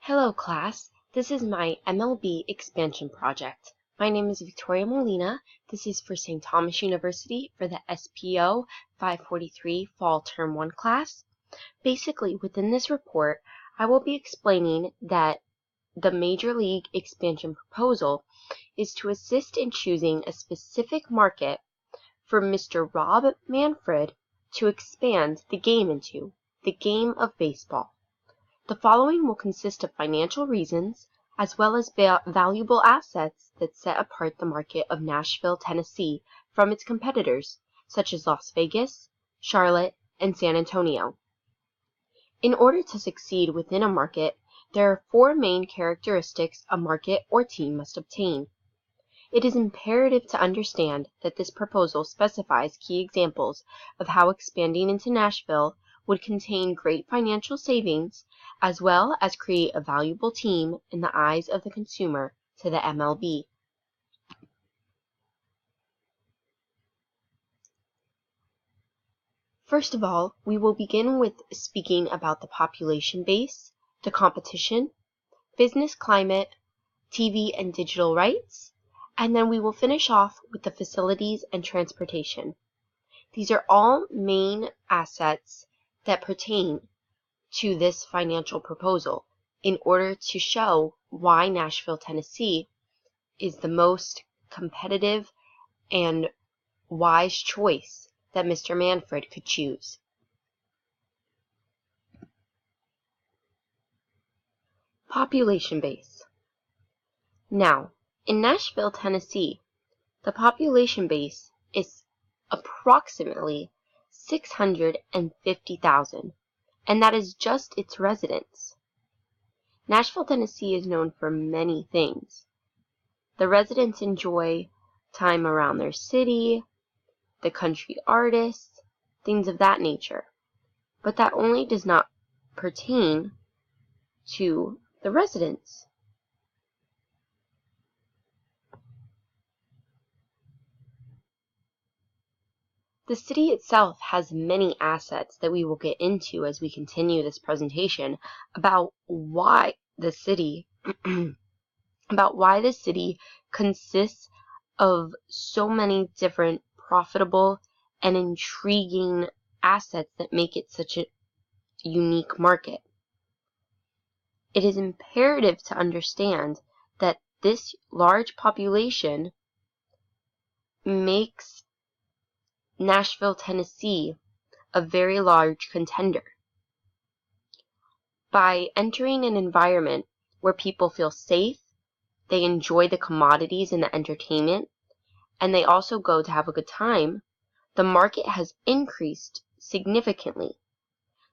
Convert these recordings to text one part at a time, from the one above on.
Hello class, this is my MLB Expansion Project. My name is Victoria Molina. This is for St. Thomas University for the SPO 543 Fall Term 1 class. Basically, within this report, I will be explaining that the Major League Expansion proposal is to assist in choosing a specific market for Mr. Rob Manfred to expand the game into, the game of baseball. The following will consist of financial reasons, as well as valuable assets that set apart the market of Nashville, Tennessee from its competitors, such as Las Vegas, Charlotte, and San Antonio. In order to succeed within a market, there are four main characteristics a market or team must obtain. It is imperative to understand that this proposal specifies key examples of how expanding into Nashville would contain great financial savings, as well as create a valuable team in the eyes of the consumer to the MLB. First of all, we will begin with speaking about the population base, the competition, business climate, TV and digital rights, and then we will finish off with the facilities and transportation. These are all main assets that pertain to this financial proposal in order to show why Nashville, Tennessee is the most competitive and wise choice that Mr. Manfred could choose. Population base. Now, in Nashville, Tennessee, the population base is approximately 650,000, and that is just its residents. Nashville, Tennessee is known for many things. The residents enjoy time around their city, the country artists, things of that nature. But that only does not pertain to the residents. The city itself has many assets that we will get into as we continue this presentation about why the city consists of so many different profitable and intriguing assets that make it such a unique market. It is imperative to understand that this large population makes Nashville, Tennessee a very large contender. By entering an environment where people feel safe, they enjoy the commodities and the entertainment, and they also go to have a good time, the market has increased significantly.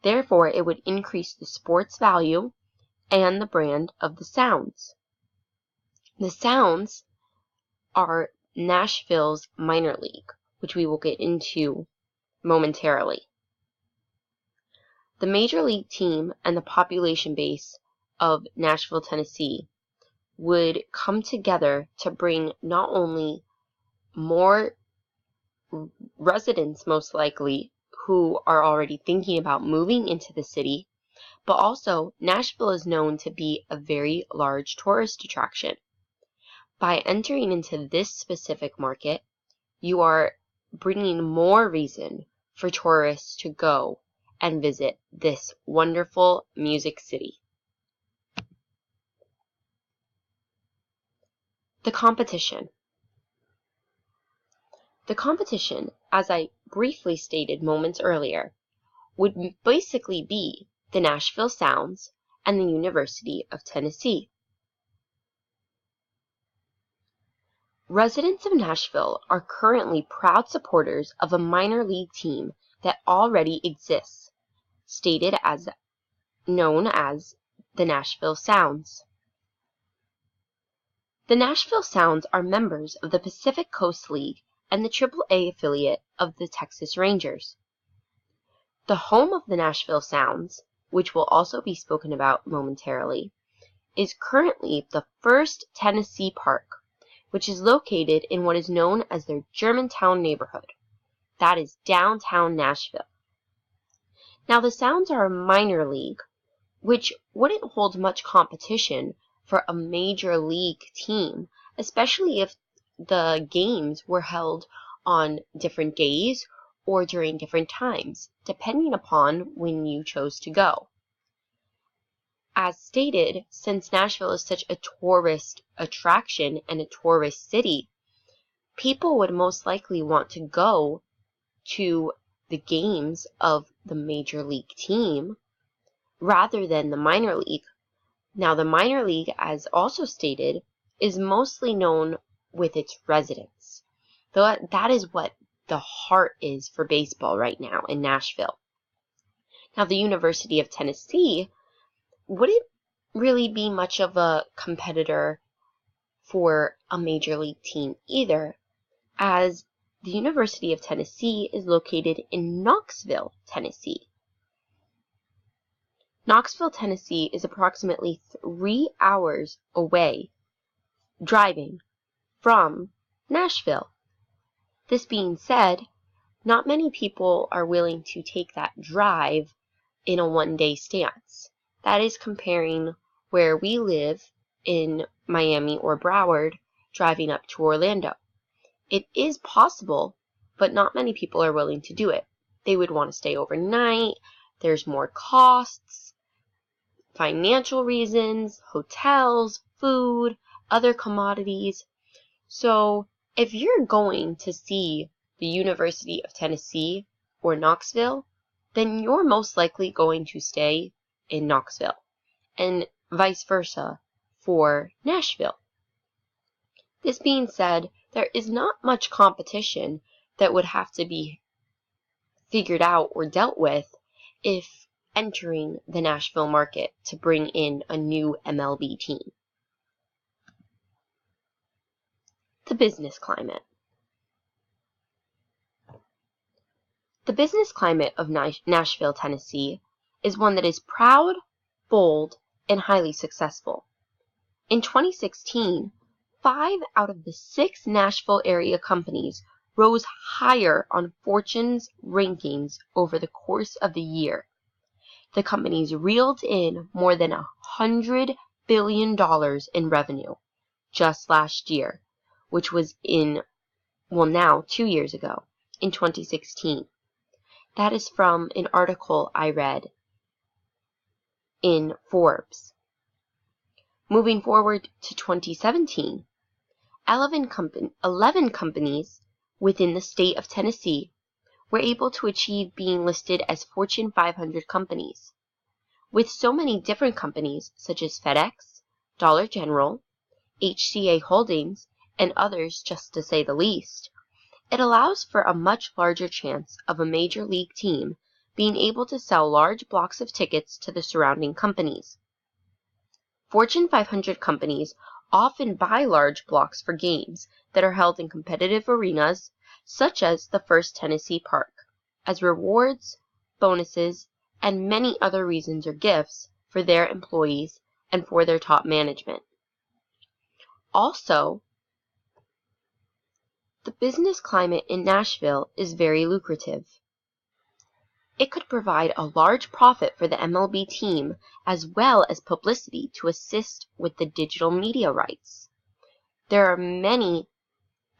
Therefore, it would increase the sports value and the brand of the Sounds. The Sounds are Nashville's minor league, which we will get into momentarily. The major league team and the population base of Nashville, Tennessee would come together to bring not only more residents, most likely, who are already thinking about moving into the city, but also Nashville is known to be a very large tourist attraction. By entering into this specific market, you are bringing more reason for tourists to go and visit this wonderful music city. The competition. The competition, as I briefly stated moments earlier, would basically be the Nashville Sounds and the University of Tennessee. Residents of Nashville are currently proud supporters of a minor league team that already exists, known as the Nashville Sounds. The Nashville Sounds are members of the Pacific Coast League and the AAA affiliate of the Texas Rangers. The home of the Nashville Sounds, which will also be spoken about momentarily, is currently the First Tennessee Park, which is located in what is known as their Germantown neighborhood. That is downtown Nashville. Now, the Sounds are a minor league, which wouldn't hold much competition for a major league team, especially if the games were held on different days or during different times, depending upon when you chose to go. As stated, since Nashville is such a tourist attraction and a tourist city, people would most likely want to go to the games of the major league team rather than the minor league. Now, the minor league, as also stated, is mostly known with its residents. Though that is what the heart is for baseball right now in Nashville. Now, the University of Tennessee wouldn't really be much of a competitor for a major league team either, as the University of Tennessee is located in Knoxville, Tennessee. Knoxville, Tennessee is approximately 3 hours away driving from Nashville. This being said, not many people are willing to take that drive in a one-day stance. That is comparing where we live in Miami or Broward driving up to Orlando. It is possible, but not many people are willing to do it. They would want to stay overnight. There's more costs, financial reasons, hotels, food, other commodities. So if you're going to see the University of Tennessee or Knoxville, then you're most likely going to stay in Knoxville, and vice versa for Nashville. This being said, there is not much competition that would have to be figured out or dealt with if entering the Nashville market to bring in a new MLB team. The business climate. The business climate of Nashville, Tennessee is one that is proud, bold, and highly successful. In 2016, 5 out of the 6 Nashville area companies rose higher on Fortune's rankings over the course of the year. The companies reeled in more than $100 billion in revenue just last year, which was now 2 years ago, in 2016. That is from an article I read in Forbes. Moving forward to 2017, 11 companies within the state of Tennessee were able to achieve being listed as Fortune 500 companies. With so many different companies such as FedEx, Dollar General, HCA Holdings, and others just to say the least, it allows for a much larger chance of a major league team being able to sell large blocks of tickets to the surrounding companies. Fortune 500 companies often buy large blocks for games that are held in competitive arenas, such as the First Tennessee Park, as rewards, bonuses, and many other reasons or gifts for their employees and for their top management. Also, the business climate in Nashville is very lucrative. It could provide a large profit for the MLB team as well as publicity to assist with the digital media rights. There are many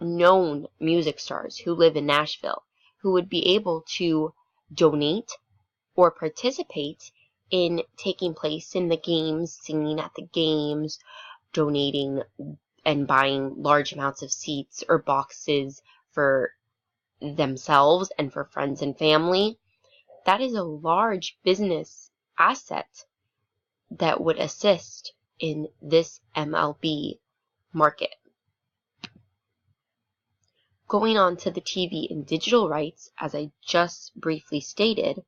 known music stars who live in Nashville who would be able to donate or participate in taking place in the games, singing at the games, donating and buying large amounts of seats or boxes for themselves and for friends and family. That is a large business asset that would assist in this MLB market. Going on to the TV and digital rights, as I just briefly stated,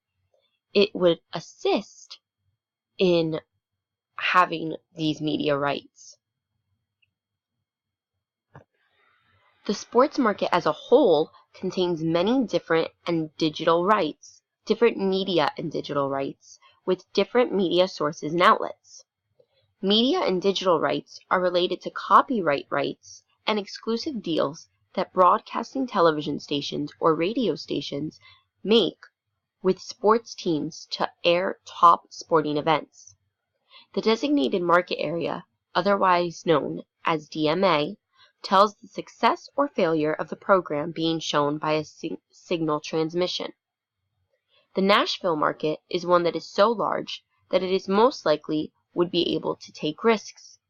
it would assist in having these media rights. The sports market as a whole contains many different media and digital rights, with different media sources and outlets. Media and digital rights are related to copyright rights and exclusive deals that broadcasting television stations or radio stations make with sports teams to air top sporting events. The designated market area, otherwise known as DMA, tells the success or failure of the program being shown by a signal transmission. The Nashville market is one that is so large that it is most likely would be able to take risks.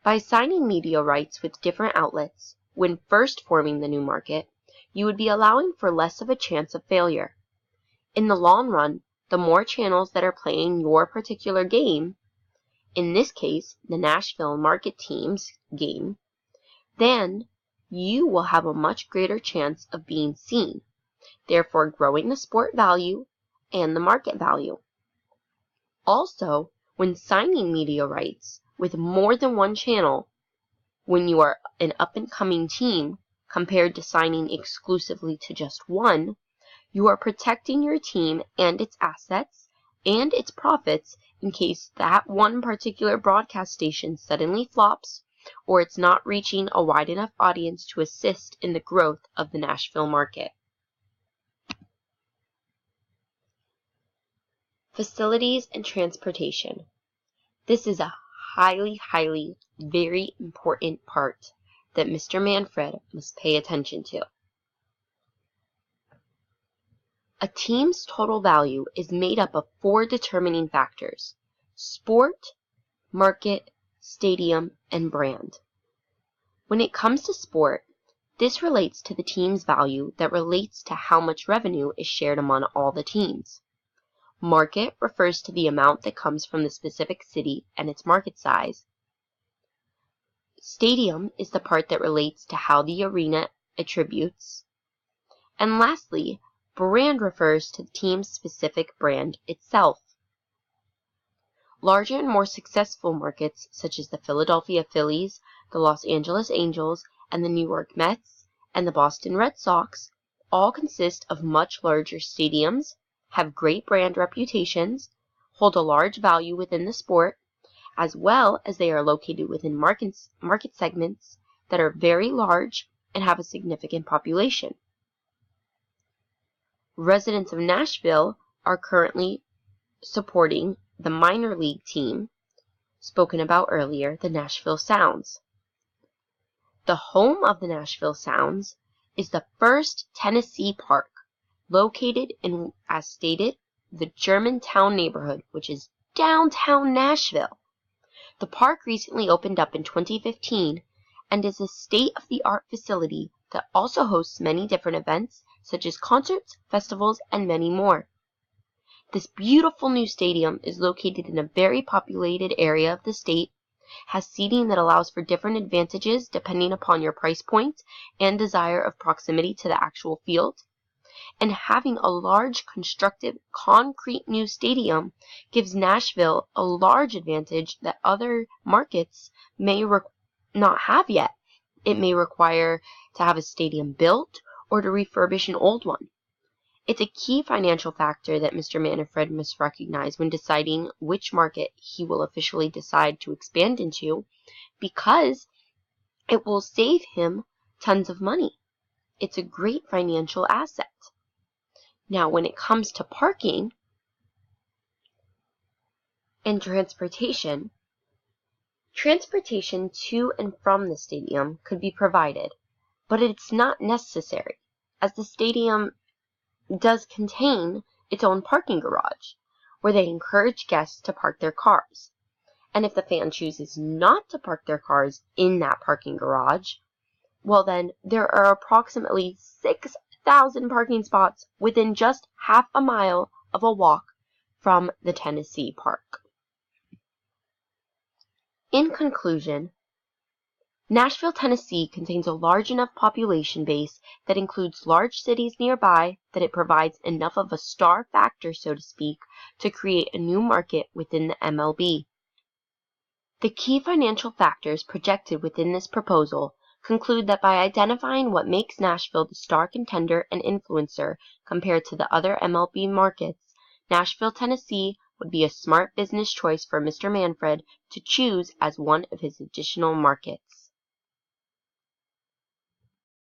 By signing media rights with different outlets, when first forming the new market, you would be allowing for less of a chance of failure. In the long run, the more channels that are playing your particular game, in this case, the Nashville market team's game, then you will have a much greater chance of being seen, therefore growing the sport value and the market value. Also, when signing media rights with more than one channel, when you are an up-and-coming team compared to signing exclusively to just one, you are protecting your team and its assets and its profits in case that one particular broadcast station suddenly flops or it's not reaching a wide enough audience to assist in the growth of the Nashville market. Facilities and transportation. This is a highly, very important part that Mr. Manfred must pay attention to. A team's total value is made up of 4 determining factors: sport, market, stadium, and brand. When it comes to sport, this relates to the team's value that relates to how much revenue is shared among all the teams. Market refers to the amount that comes from the specific city and its market size. Stadium is the part that relates to how the arena attributes. And lastly, brand refers to the team's specific brand itself. Larger and more successful markets, such as the Philadelphia Phillies, the Los Angeles Angels, and the New York Mets, and the Boston Red Sox, all consist of much larger stadiums, have great brand reputations, hold a large value within the sport, as well as they are located within market segments that are very large and have a significant population. Residents of Nashville are currently supporting the minor league team spoken about earlier, the Nashville Sounds. The home of the Nashville Sounds is the First Tennessee Park, located in, as stated, the Germantown neighborhood, which is downtown Nashville. The park recently opened up in 2015 and is a state-of-the-art facility that also hosts many different events such as concerts, festivals, and many more. This beautiful new stadium is located in a very populated area of the state, has seating that allows for different advantages depending upon your price point and desire of proximity to the actual field, and having a large constructed concrete new stadium gives Nashville a large advantage that other markets may not have yet. It may require to have a stadium built or to refurbish an old one. It's a key financial factor that Mr. Manfred must recognize when deciding which market he will officially decide to expand into, because it will save him tons of money. It's a great financial asset. Now, when it comes to parking and transportation to and from the stadium could be provided, but it's not necessary, as the stadium does contain its own parking garage, where they encourage guests to park their cars. And if the fan chooses not to park their cars in that parking garage, well then, there are approximately 6,000 parking spots within just half a mile of a walk from the Tennessee Park. In conclusion, Nashville, Tennessee contains a large enough population base that includes large cities nearby that it provides enough of a star factor, so to speak, to create a new market within the MLB. The key financial factors projected within this proposal conclude that by identifying what makes Nashville the star contender and influencer compared to the other MLB markets, Nashville, Tennessee would be a smart business choice for Mr. Manfred to choose as one of his additional markets.